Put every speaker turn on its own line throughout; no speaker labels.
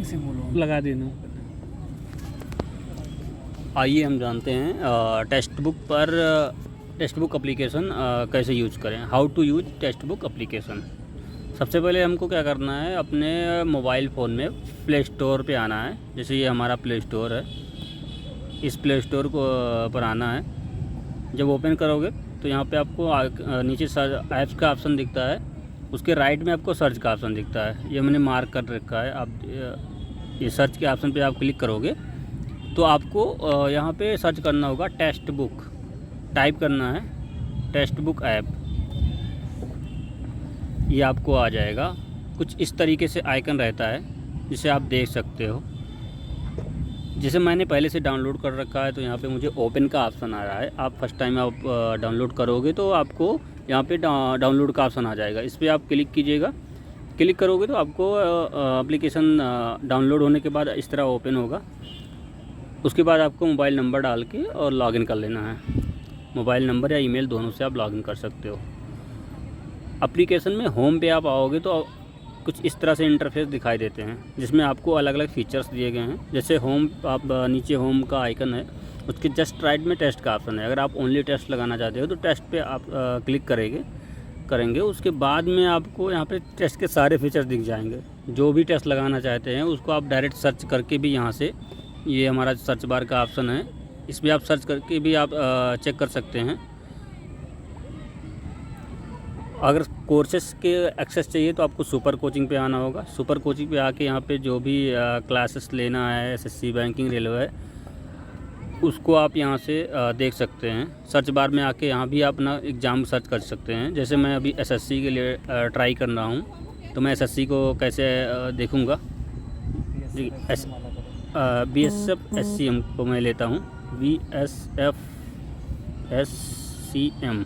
Starting से बोलो।
लगा देना। आइए हम जानते हैं टेक्स्ट बुक एप्लीकेशन कैसे यूज करें। How to use text book application. सबसे पहले हमको क्या करना है, अपने मोबाइल फ़ोन में प्ले स्टोर पे आना है। जैसे ये हमारा प्ले स्टोर है, इस प्ले स्टोर को पर आना है। जब ओपन करोगे तो यहाँ पे आपको नीचे सर्च ऐप्स का ऑप्शन दिखता है, उसके राइट में आपको सर्च का ऑप्शन दिखता है। ये मैंने मार्क कर रखा है। आप ये सर्च के ऑप्शन पे आप क्लिक करोगे तो आपको यहाँ पे सर्च करना होगा टेक्स्ट बुक, टाइप करना है टेक्स्ट बुक ऐप। ये आपको आ जाएगा। कुछ इस तरीके से आइकन रहता है जिसे आप देख सकते हो। जैसे मैंने पहले से डाउनलोड कर रखा है तो यहाँ पे मुझे ओपन का ऑप्शन आ रहा है। आप फर्स्ट टाइम आप डाउनलोड करोगे तो आपको यहाँ पे डाउनलोड का ऑप्शन आ जाएगा। इस पर आप क्लिक कीजिएगा। क्लिक करोगे तो आपको एप्लीकेशन डाउनलोड होने के बाद इस तरह ओपन होगा। उसके बाद आपको मोबाइल नंबर डाल के और लॉगिन कर लेना है। मोबाइल नंबर या ईमेल दोनों से आप लॉगिन कर सकते हो। एप्लीकेशन में होम पे आप आओगे तो कुछ इस तरह से इंटरफेस दिखाई देते हैं, जिसमें आपको अलग अलग फीचर्स दिए गए हैं। जैसे होम, आप नीचे होम का आइकन है, उसके जस्ट राइट में टेस्ट का ऑप्शन है। अगर आप ओनली टेस्ट लगाना चाहते हो तो टेस्ट पे आप क्लिक करेंगे। उसके बाद में आपको यहाँ पे टेस्ट के सारे फीचर्स दिख जाएंगे। जो भी टेस्ट लगाना चाहते हैं उसको आप डायरेक्ट सर्च करके भी यहाँ से, ये हमारा सर्च बार का ऑप्शन है, इस पर आप सर्च करके भी आप चेक कर सकते हैं। अगर कोर्सेस के एक्सेस चाहिए तो आपको सुपर कोचिंग पे आना होगा। सुपर कोचिंग पे आके यहाँ पे जो भी क्लासेस लेना है, एसएससी, बैंकिंग, रेलवे, उसको आप यहाँ से देख सकते हैं। सर्च बार में आके यहाँ भी आप अपना एग्ज़ाम सर्च कर सकते हैं। जैसे मैं अभी एसएससी के लिए ट्राई कर रहा हूँ, तो मैं एसएससी को कैसे देखूँगा जी। BSF SCM को मैं लेता हूँ, BSF SCM।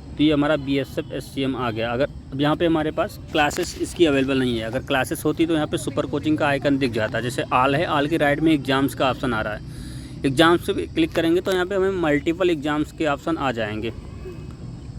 तो ये हमारा BSF SCM आ गया। अगर अब यहाँ पे हमारे पास क्लासेस इसकी अवेलेबल नहीं है। अगर क्लासेस होती तो यहाँ पे सुपर कोचिंग का आइकन दिख जाता है। जैसे आल है, आल के राइट में एग्ज़ाम्स का ऑप्शन आ रहा है। एग्ज़ाम्स पे क्लिक करेंगे तो यहाँ पे हमें मल्टीपल एग्ज़ाम्स के ऑप्शन आ जाएंगे।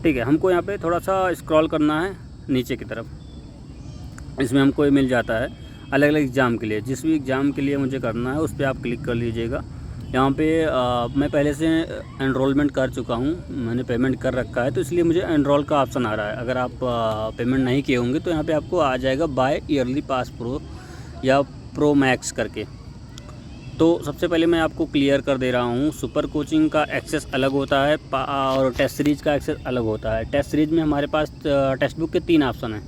ठीक है, हमको यहाँ पे थोड़ा सा स्क्रॉल करना है नीचे की तरफ। इसमें हमको ये मिल जाता है अलग अलग एग्ज़ाम के लिए। जिस भी एग्ज़ाम के लिए मुझे करना है उस पर आप क्लिक कर लीजिएगा। यहाँ पे मैं पहले से एनरोलमेंट कर चुका हूँ, मैंने पेमेंट कर रखा है, तो इसलिए मुझे एनरोल का ऑप्शन आ रहा है। अगर आप पेमेंट नहीं किए होंगे तो यहाँ पे आपको आ जाएगा बाय ईयरली पास प्रो या प्रो मैक्स करके। तो सबसे पहले मैं आपको क्लियर कर दे रहा हूँ, सुपर कोचिंग का एक्सेस अलग होता है और टेस्ट सीरीज़ का एक्सेस अलग होता है। टेस्ट सीरीज़ में हमारे पास टेक्स्ट बुक के 3 ऑप्शन हैं।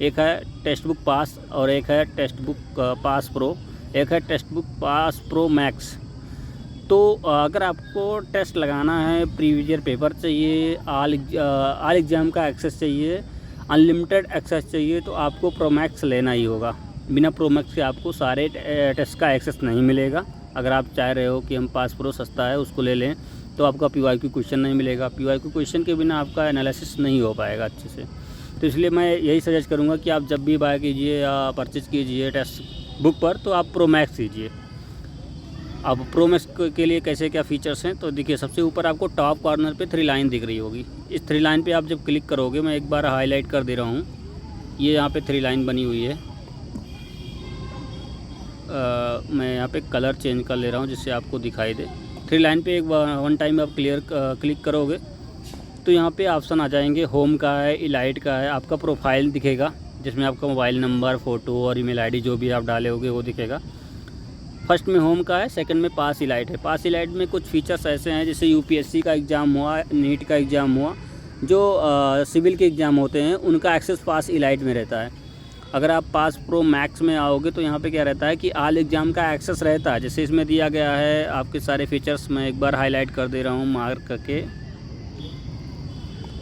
एक है टेक्स्ट बुक पास, और एक है टेक्स्ट बुक पास प्रो, एक है text book pass pro max. तो अगर आपको टेस्ट लगाना है, प्रीवियस ईयर पेपर चाहिए, ऑल एग्ज़ाम का एक्सेस चाहिए, अनलिमिटेड एक्सेस चाहिए, तो आपको प्रो मैक्स लेना ही होगा। बिना प्रो मैक्स के आपको सारे टेस्ट का एक्सेस नहीं मिलेगा। अगर आप चाह रहे हो कि हम पास प्रो सस्ता है उसको ले लें तो आपका PYQ क्वेश्चन नहीं मिलेगा। PYQ क्वेश्चन के बिना आपका एनालिसिस नहीं हो पाएगा अच्छे से। तो इसलिए मैं यही सजेस्ट करूँगा कि आप जब भी बाय कीजिए या परचेज़ कीजिए टेक्स्ट बुक पर, तो आप प्रो मैक्स कीजिए। अब प्रो मैक्स के लिए कैसे क्या फ़ीचर्स हैं, तो देखिए सबसे ऊपर आपको टॉप कॉर्नर पे 3 लाइन दिख रही होगी। इस 3 लाइन पे आप जब क्लिक करोगे, मैं एक बार हाईलाइट कर दे रहा हूँ, ये यहाँ पे 3 लाइन बनी हुई है। मैं यहाँ पे कलर चेंज कर ले रहा हूँ जिससे आपको दिखाई दे। 3 लाइन पे एक वन टाइम आप क्लिक करोगे तो यहाँ पे ऑप्शन आ जाएंगे। होम का है, इलाइट का है, आपका प्रोफाइल दिखेगा जिसमें आपका मोबाइल नंबर, फ़ोटो और ईमेल आईडी जो भी आप डाले होगे वो दिखेगा। फर्स्ट में होम का है, सेकंड में पास इलाइट है। पास इलाइट में कुछ फीचर्स ऐसे हैं, जैसे UPSC का एग्ज़ाम हुआ, नीट का एग्ज़ाम हुआ, जो सिविल के एग्ज़ाम होते हैं उनका एक्सेस पास इलाइट में रहता है। अगर आप पास प्रो मैक्स में आओगे तो यहाँ पे क्या रहता है कि ऑल एग्ज़ाम का एक्सेस रहता है। जैसे इसमें दिया गया है आपके सारे फीचर्स, मैं एक बार हाईलाइट कर दे रहा हूँ मार्क करके।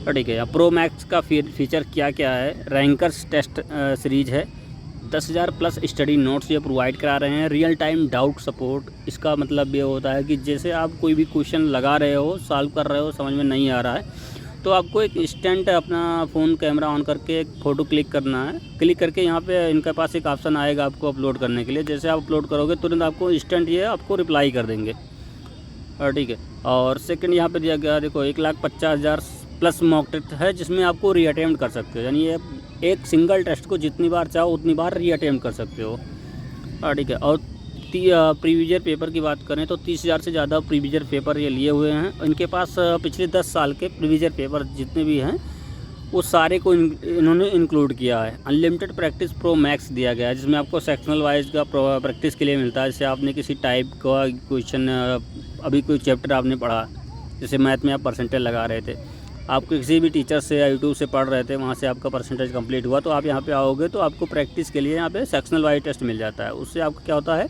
ठीक है, प्रो मैक्स का फीचर क्या क्या है। रैंकर्स टेस्ट सीरीज़ है, 10,000 प्लस स्टडी नोट्स ये प्रोवाइड करा रहे हैं। रियल टाइम डाउट सपोर्ट, इसका मतलब ये होता है कि जैसे आप कोई भी क्वेश्चन लगा रहे हो, सॉल्व कर रहे हो, समझ में नहीं आ रहा है, तो आपको एक इंस्टेंट अपना फ़ोन कैमरा ऑन करके एक फ़ोटो क्लिक करना है। क्लिक करके यहाँ पे इनके पास एक ऑप्शन आएगा आपको अपलोड करने के लिए। जैसे आप अपलोड करोगे तुरंत आपको इंस्टेंट ये आपको रिप्लाई कर देंगे। और ठीक है, और सेकंड यहाँ पे दिया गया देखो 1,50,000 प्लस मॉक टेस्ट है जिसमें आपको रीअटेम्प्ट कर सकते हो। यानी ये एक सिंगल टेस्ट को जितनी बार चाहो उतनी बार रीअटेम्प्ट कर सकते हो। ठीक है। और प्रीवियस पेपर की बात करें तो 30,000 से ज़्यादा प्रीवियस पेपर ये लिए हुए हैं। इनके पास पिछले 10 साल के प्रीवियस पेपर जितने भी हैं वो सारे को इन्होंने इंक्लूड किया है। अनलिमिटेड प्रैक्टिस प्रो मैक्स दिया गया है, जिसमें आपको सेक्शनल वाइज का प्रैक्टिस के लिए मिलता है। जैसे आपने किसी टाइप का क्वेश्चन, अभी कोई चैप्टर आपने पढ़ा, जैसे मैथ में आप परसेंटेज लगा रहे थे, आप किसी भी टीचर से या यूट्यूब से पढ़ रहे थे, वहाँ से आपका परसेंटेज कंप्लीट हुआ, तो आप यहाँ पे आओगे तो आपको प्रैक्टिस के लिए यहाँ पे सेक्शनल वाइज टेस्ट मिल जाता है। उससे आपका क्या होता है,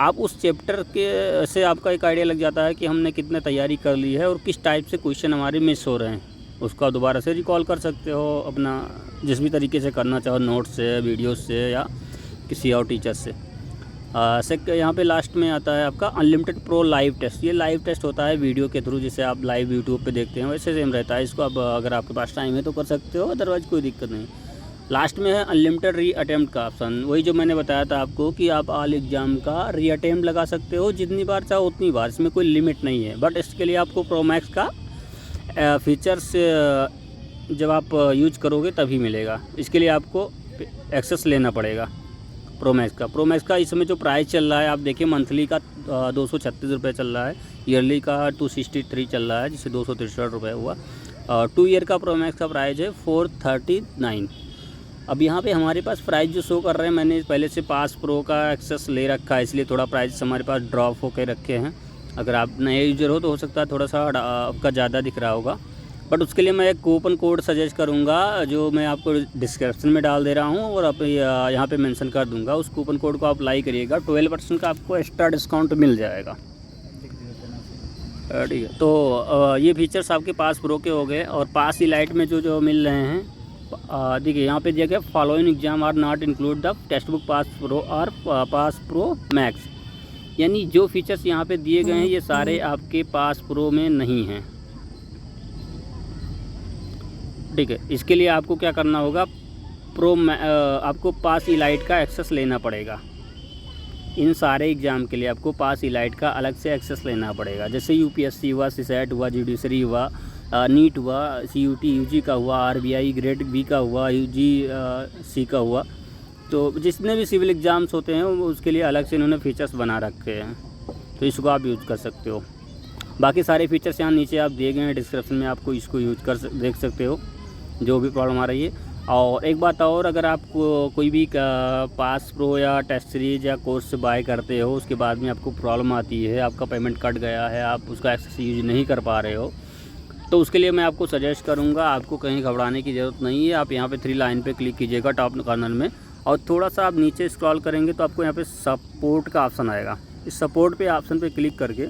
आप उस चैप्टर के से आपका एक आइडिया लग जाता है कि हमने कितने तैयारी कर ली है और किस टाइप से क्वेश्चन हमारे मिस हो रहे हैं। उसका दोबारा से रिकॉल कर सकते हो अपना जिस भी तरीके से करना चाहो, नोट से, वीडियो से या किसी और टीचर से। यहाँ पे लास्ट में आता है आपका अनलिमिटेड प्रो लाइव टेस्ट। ये लाइव टेस्ट होता है वीडियो के थ्रू, जिसे आप लाइव यूट्यूब पे देखते हैं वैसे सेम रहता है। इसको आप अगर आपके पास टाइम है तो कर सकते हो, अदरवाइज़ कोई दिक्कत नहीं। लास्ट में है अनलिमिटेड री अटैम्प्ट का ऑप्शन। वही जो मैंने बताया था आपको कि आप ऑल एग्ज़ाम का री अटैम्प्ट लगा सकते हो जितनी बार चाहो उतनी बार, इसमें कोई लिमिट नहीं है। बट इसके लिए आपको प्रो मैक्स का फीचर्स जब आप यूज करोगे तभी मिलेगा। इसके लिए आपको एक्सेस लेना पड़ेगा प्रो मैक्स का। इस समय जो प्राइस चल रहा है आप देखिए, मंथली का 236 रुपये चल रहा है, ईयरली का 263 चल रहा है, जिससे 263 रुपये हुआ। 2 ईयर का प्रो मैक्स का प्राइस है 439। अब यहाँ पे हमारे पास प्राइस जो शो कर रहे हैं, मैंने पहले से पास प्रो का एक्सेस ले रखा है, इसलिए थोड़ा प्राइस हमारे पास ड्रॉप होकर रखे हैं। अगर आप नए यूजर हो तो हो सकता है थोड़ा सा आपका ज़्यादा दिख रहा होगा, बट उसके लिए मैं एक कूपन कोड सजेस्ट करूंगा जो मैं आपको डिस्क्रिप्शन में डाल दे रहा हूं और आप यहाँ पे मेंशन कर दूंगा। उस कूपन कोड को अप्लाई करिएगा, 12% का आपको एक्स्ट्रा डिस्काउंट मिल जाएगा। ठीक है। तो ये फीचर्स आपके पास प्रो के हो गए। और पास इलाइट में जो मिल रहे हैं, देखिए यहाँ पे दिया गया following exam are not include the text book pass pro और पास प्रो मैक्स। यानी जो फीचर्स यहाँ पे दिए गए हैं ये सारे आपके पास प्रो में नहीं हैं। ठीक है। इसके लिए आपको क्या करना होगा, आपको पास इलाइट का एक्सेस लेना पड़ेगा। इन सारे एग्ज़ाम के लिए आपको पास इलाइट का अलग से एक्सेस लेना पड़ेगा। जैसे यूपीएससी हुआ, सीसेट हुआ, जुडिशरी हुआ, नीट हुआ, सीयूटी यूजी का हुआ, आरबीआई ग्रेड बी का हुआ, यूजीसी का हुआ, तो जितने भी सिविल एग्ज़ाम्स होते हैं उसके लिए अलग से इन्होंने फीचर्स बना रखे हैं, तो इसको आप यूज़ कर सकते हो। बाकी सारे फीचर्स यहाँ नीचे आप दिए गए हैं डिस्क्रिप्शन में, आपको इसको यूज कर देख सकते हो जो भी प्रॉब्लम आ रही है। और एक बात और, अगर आप कोई भी पास प्रो या टेस्ट सीरीज या कोर्स से बाय करते हो, उसके बाद में आपको प्रॉब्लम आती है, आपका पेमेंट कट गया है, आप उसका एक्सेस यूज नहीं कर पा रहे हो, तो उसके लिए मैं आपको सजेस्ट करूँगा, आपको कहीं घबराने की ज़रूरत नहीं है। आप यहाँ पे 3 लाइन पे क्लिक कीजिएगा टॉप कॉर्नर में, और थोड़ा सा आप नीचे स्क्रॉल करेंगे तो आपको यहाँ पे सपोर्ट का ऑप्शन आएगा। इस सपोर्ट पे ऑप्शन पे क्लिक करके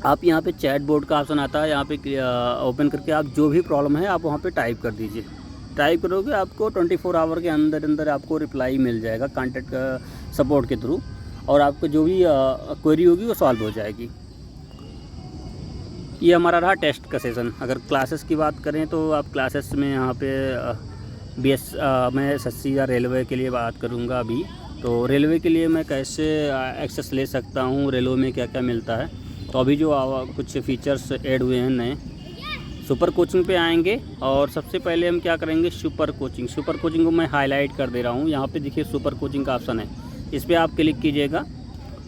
आप यहाँ पे चैट बोर्ड का ऑप्शन आता है, यहाँ पे ओपन करके आप जो भी प्रॉब्लम है आप वहाँ पे टाइप कर दीजिए। टाइप करोगे आपको 24 आवर के अंदर आपको रिप्लाई मिल जाएगा कॉन्टैक्ट सपोर्ट के थ्रू, और आपको जो भी क्वेरी होगी वो सॉल्व हो जाएगी। ये हमारा रहा टेस्ट का सेशन। अगर क्लासेस की बात करें तो आप क्लासेस में यहाँ पे मैं एसएससी या रेलवे के लिए बात करूँगा अभी। तो रेलवे के लिए मैं कैसे एक्सेस ले सकता हूँ, रेलवे में क्या क्या मिलता है, तो अभी जो कुछ फीचर्स ऐड हुए हैं नए, सुपर कोचिंग पे आएंगे और सबसे पहले हम क्या करेंगे, सुपर कोचिंग को मैं हाईलाइट कर दे रहा हूँ। यहाँ पे देखिए सुपर कोचिंग का ऑप्शन है, इस पर आप क्लिक कीजिएगा।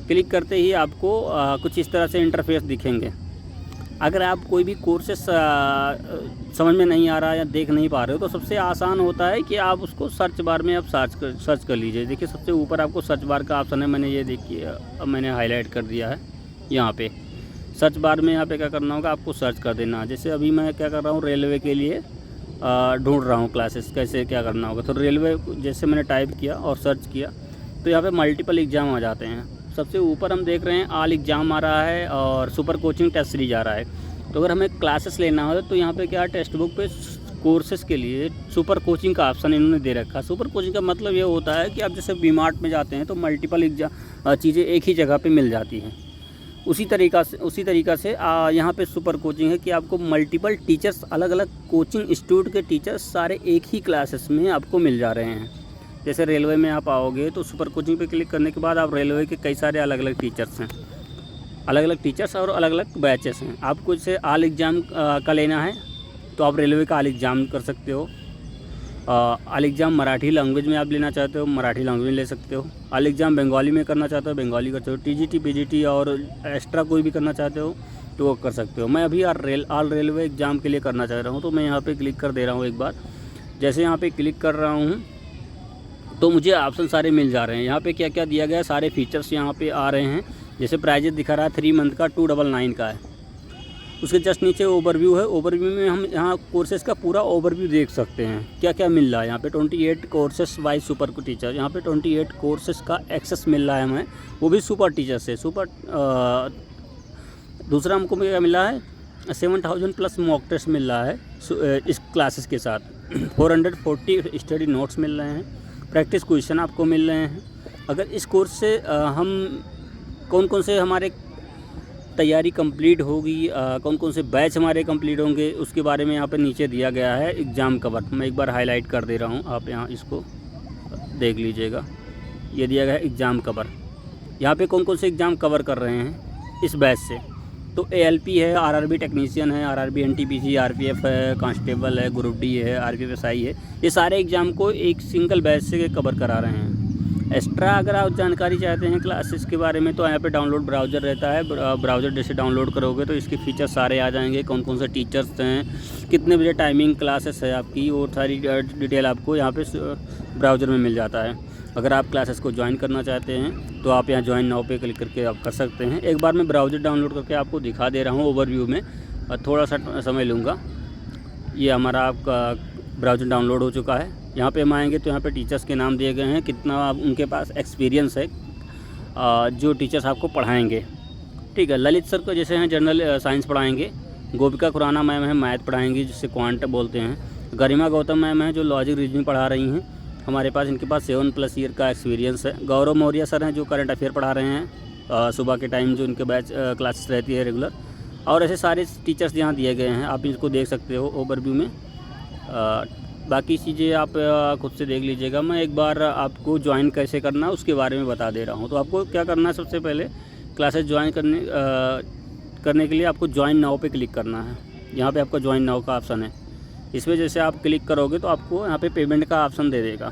क्लिक करते ही आपको कुछ इस तरह से इंटरफेस दिखेंगे। अगर आप कोई भी कोर्सेस समझ में नहीं आ रहा है या देख नहीं पा रहे हो, तो सबसे आसान होता है कि आप उसको सर्च बार में आप सर्च कर लीजिए। देखिए सबसे ऊपर आपको सर्च बार का ऑप्शन है, मैंने ये देखिए अब मैंने हाईलाइट कर दिया है। यहाँ पे सर्च बार में यहाँ पे क्या करना होगा, आपको सर्च कर देना। जैसे अभी मैं क्या कर रहा हूँ, रेलवे के लिए ढूंढ रहा हूँ क्लासेस, कैसे क्या करना होगा। तो रेलवे जैसे मैंने टाइप किया और सर्च किया तो यहाँ पे मल्टीपल एग्ज़ाम आ जाते हैं। सबसे ऊपर हम देख रहे हैं ऑल एग्ज़ाम आ रहा है और सुपर कोचिंग टेस्ट सीरीज आ रहा है। तो अगर हमें क्लासेस लेना हो तो यहाँ पे क्या टेक्स्ट बुक पे कोर्सेज़ के लिए सुपर कोचिंग का ऑप्शन इन्होंने दे रखा है। सुपर कोचिंग का मतलब ये होता है कि आप जैसे वी-मार्ट में जाते हैं तो मल्टीपल एग्जाम चीज़ें एक ही जगह पे मिल जाती हैं। उसी तरीक़ा से यहाँ पे सुपर कोचिंग है कि आपको मल्टीपल टीचर्स, अलग अलग कोचिंग इंस्टीट्यूट के टीचर्स सारे एक ही क्लासेस में आपको मिल जा रहे हैं। जैसे रेलवे में आप आओगे तो सुपर कोचिंग पे क्लिक करने के बाद आप रेलवे के कई सारे अलग अलग टीचर्स हैं, और अलग अलग बैचेस हैं। आपको जैसे ऑल एग्ज़ाम का लेना है तो आप रेलवे का ऑल एग्ज़ाम कर सकते हो। ऑल एग्ज़ाम मराठी लैंग्वेज में आप लेना चाहते हो मराठी लैंग्वेज में ले सकते हो। ऑल एग्ज़ाम बंगाली में करना चाहते हो बंगाली कर सकते हो। टीजीटी पीजीटी और एक्स्ट्रा कोई भी करना चाहते हो तो वो कर सकते हो। मैं अभी ऑल रेलवे एग्ज़ाम के लिए करना चाह रहा हूँ, तो मैं यहाँ पे क्लिक कर दे रहा हूँ एक बार। जैसे यहाँ पे क्लिक कर रहा हूँ तो मुझे ऑप्शन सारे मिल जा रहे हैं। यहाँ पे क्या क्या दिया गया है, सारे फीचर्स यहाँ पे आ रहे हैं। जैसे प्राइजेस दिखा रहा है 3 मंथ का 299 का है। उसके जस्ट नीचे ओवरव्यू है। ओवरव्यू में हम यहाँ कोर्सेज़ का पूरा ओवरव्यू देख सकते हैं क्या क्या मिल रहा है। यहाँ पे 28 कोर्सेस वाइज सुपर टीचर, यहाँ पे 28 कोर्सेज़ का एक्सेस मिल रहा है हमें, वो भी सुपर टीचर से। दूसरा हमको क्या मिला है 7000 प्लस मॉक टेस्ट मिल रहा है इस क्लासेस के साथ। 440 स्टडी नोट्स मिल रहे हैं, प्रैक्टिस क्वेश्चन आपको मिल रहे हैं। अगर इस कोर्स से हम कौन कौन से हमारे तैयारी कंप्लीट होगी, कौन कौन से बैच हमारे कंप्लीट होंगे, उसके बारे में यहाँ पे नीचे दिया गया है एग्ज़ाम कवर। मैं एक बार हाईलाइट कर दे रहा हूँ, आप यहाँ इसको देख लीजिएगा। ये दिया गया है एग्ज़ाम कवर। यहाँ पे कौन कौन से एग्ज़ाम कवर कर रहे हैं इस बैच से। तो ALP है, RRB टेक्नीशियन है, RRB NTPC, RPF है, कांस्टेबल है, ग्रुप D है, RPFSI है। ये सारे एग्ज़ाम को एक सिंगल बैच से कवर करा रहे हैं। एक्स्ट्रा अगर आप जानकारी चाहते हैं क्लासेस के बारे में तो यहाँ पे डाउनलोड ब्राउज़र रहता है। ब्राउज़र जैसे डाउनलोड करोगे तो इसके फीचर सारे आ जाएंगे, कौन कौन से टीचर्स हैं, कितने बजे टाइमिंग क्लासेस है आपकी, वो सारी डिटेल आपको यहाँ पे ब्राउज़र में मिल जाता है। अगर आप क्लासेस को ज्वाइन करना चाहते हैं तो आप यहाँ ज्वाइन नाउ पे क्लिक करके आप कर सकते हैं। एक बार मैं ब्राउज़र डाउनलोड करके आपको दिखा दे रहा हूँ ओवरव्यू में, और थोड़ा सा समय लूँगा। ये हमारा आपका ब्राउज़र डाउनलोड हो चुका है। यहाँ पे हम आएंगे तो यहाँ पे टीचर्स के नाम दिए गए हैं, कितना उनके पास एक्सपीरियंस है जो टीचर्स आपको पढ़ाएंगे। ठीक है, ललित सर को जैसे हैं जनरल साइंस पढ़ाएंगे, गोपिका खुराना मैम है मैथ पढ़ाएंगी जिससे क्वांट बोलते हैं, गरिमा गौतम मैम है जो लॉजिक रीजनिंग पढ़ा रही हैं हमारे पास, इनके पास 7+ ईयर का एक्सपीरियंस है। गौरव मौर्य सर हैं जो करंट अफेयर पढ़ा रहे हैं सुबह के टाइम जो इनके बैच क्लासेस रहती है रेगुलर। और ऐसे सारे टीचर्स यहाँ दिए गए हैं, आप इसको देख सकते हो ओवरव्यू में। बाकी चीज़ें आप खुद से देख लीजिएगा। मैं एक बार आपको ज्वाइन कैसे करना है उसके बारे में बता दे रहा हूँ। तो आपको क्या करना है, सबसे पहले क्लासेस ज्वाइन करने के लिए आपको ज्वाइन नाउ पे क्लिक करना है। यहाँ पे आपका ज्वाइन नाउ का ऑप्शन है, इसमें जैसे आप क्लिक करोगे तो आपको यहाँ पे पेमेंट का ऑप्शन दे देगा।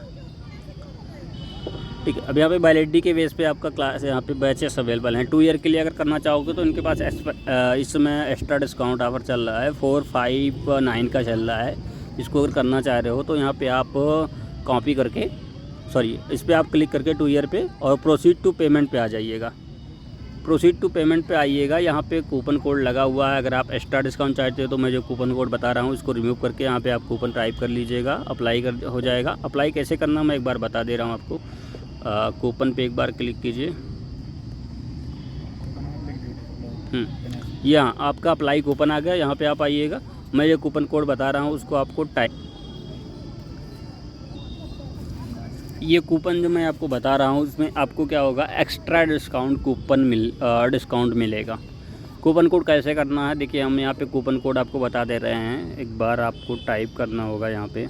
ठीक है, अब यहाँ पे वैलिडिटी के बेस पे आपका क्लास यहाँ पे बैचेस अवेलेबल हैं। 2 ईयर के लिए अगर करना चाहोगे तो इनके पास इस समय एक्स्ट्रा डिस्काउंट ऑफर चल रहा है, 459 का चल रहा है। इसको अगर करना चाह रहे हो तो यहाँ पे आप कॉपी करके इस पर आप क्लिक करके 2 ईयर पे और प्रोसीड टू पेमेंट पे आ जाइएगा। प्रोसीड टू पेमेंट पे आइएगा, यहाँ पे कूपन कोड लगा हुआ है। अगर आप एक्स्ट्रा डिस्काउंट चाहते हो तो मैं जो कूपन कोड बता रहा हूँ इसको रिमूव करके यहाँ पे आप कूपन टाइप कर लीजिएगा, अप्लाई हो जाएगा। अप्लाई कैसे करना मैं एक बार बता दे रहा हूँ आपको। कूपन पे एक बार क्लिक कीजिए। यहाँ आपका अप्लाई कूपन आ गया, यहाँ पे आप आइएगा। मैं ये कूपन कोड बता रहा हूँ उसको आपको ये कूपन जो मैं आपको बता रहा हूँ उसमें आपको क्या होगा, एक्स्ट्रा डिस्काउंट मिलेगा। कूपन कोड कैसे करना है देखिए, हम यहाँ पे कूपन कोड आपको बता दे रहे हैं। एक बार आपको टाइप करना होगा यहाँ पे,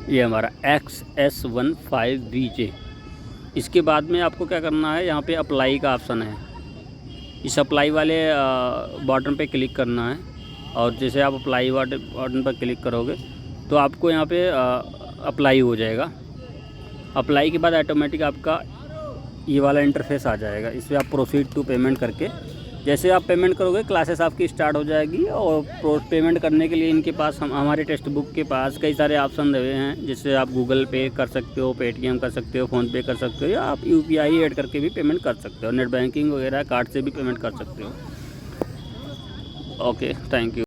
ये हमारा XS15VJ। इसके बाद में आपको क्या करना है, यहाँ पे अप्लाई का ऑप्शन है, इस अप्लाई वाले बटन पे क्लिक करना है। और जैसे आप अप्लाई बटन पर क्लिक करोगे तो आपको यहाँ पे अप्लाई हो जाएगा। अप्लाई के बाद ऑटोमेटिक आपका ये वाला इंटरफेस आ जाएगा। इस पर आप प्रोसीड टू पेमेंट करके जैसे आप पेमेंट करोगे क्लासेस आपकी स्टार्ट हो जाएगी। और पेमेंट करने के लिए इनके पास हमारे टेक्स्ट बुक के पास कई सारे ऑप्शन दिए हैं, जिससे आप गूगल पे कर सकते हो, पेटीएम कर सकते हो, फ़ोनपे कर सकते हो, या आप UPI ऐड करके भी पेमेंट कर सकते हो। नेट बैंकिंग वगैरह कार्ड से भी पेमेंट कर सकते हो। Okay, thank you.